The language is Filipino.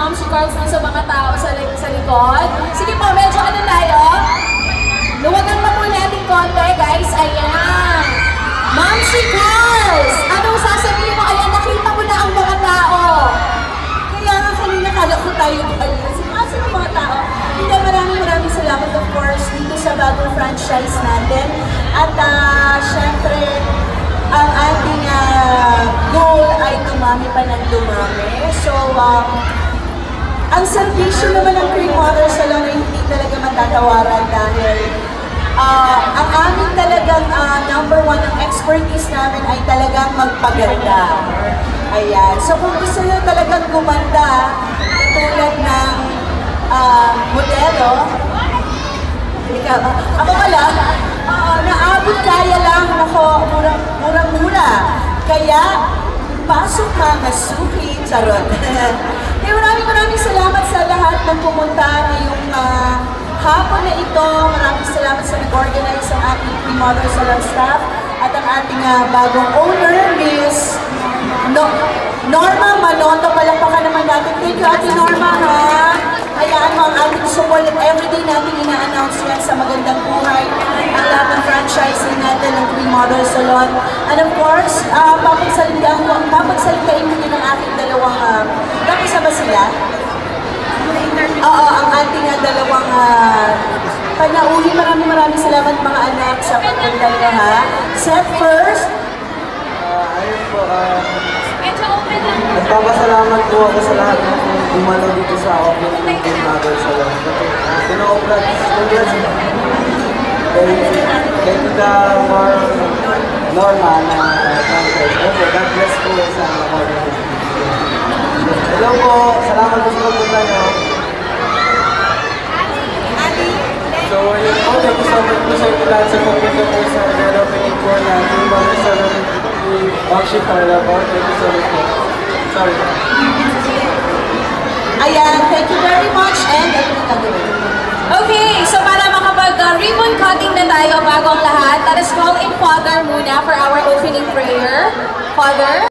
Ma'am si Carls sa mga tao sa likod. Sige po, medyo ano tayo? Luwagan pa po natin konti, guys. Ayan. Ma'am si Carls, anong sasabihin mo? Ayan, nakita mo na ang mga tao. Kaya nga kanina kala ko tayo guys. Kasi ng mga tao. Hindi, maraming salamat of course dito sa bagong franchise natin. At syempre, ang ating goal ay dumami pa ng dumami. So, ang servisyo naman ng Cream Water Salon ay hindi talaga matatawaran dahil ang aming talagang number one ang expertise namin ay talagang magpaganda. Ayan. So, kung gusto nyo talagang gumanda, katulad ng modelo, ako pala, naabot kaya lang, nako, murang-mura. Kaya, pasok mga suki, charot. Kaya maraming salamat sa lahat ng pumunta ngayong hapon na ito. Maraming salamat sa nag-organize ang ating Cream Water Salon staff at ang ating bagong owner, Miss Norma Manoto. Palakpakan naman natin. Thank you, Ate Norma, ha? Hayaan mo ang ating support at everyday natin ina-announce yan sa Magandang Buhay, ang lahat ng franchising natin ng Cream Water Salon. And of course, papagsalitain mo din ang aking dalawang, tapos ba sila? Oo, ang ating dalawang panauhi. Maraming salamat mga anak sa pagpunta nyo, ha? Set first. Ayun po, nagpapasalamat po ako sa lahat ng gumano dito sa opening ng Cream Water Salon. Congrats. Thank you ka for Norma na franchise. Okay, God bless po sa mga. Hello po, salamat po sa pagpunta nyo. So, yun po, thank you so much po sa ito lahat sa pagpunta po sa grand opening po na Cream Water Salon ni Bakshi Parlabon. Thank you so much po. Sorry. Ayan, thank you very much and okay, so para makapag-ribbon cutting na tayo bago ang lahat, let us call in Father muna for our opening prayer. Father?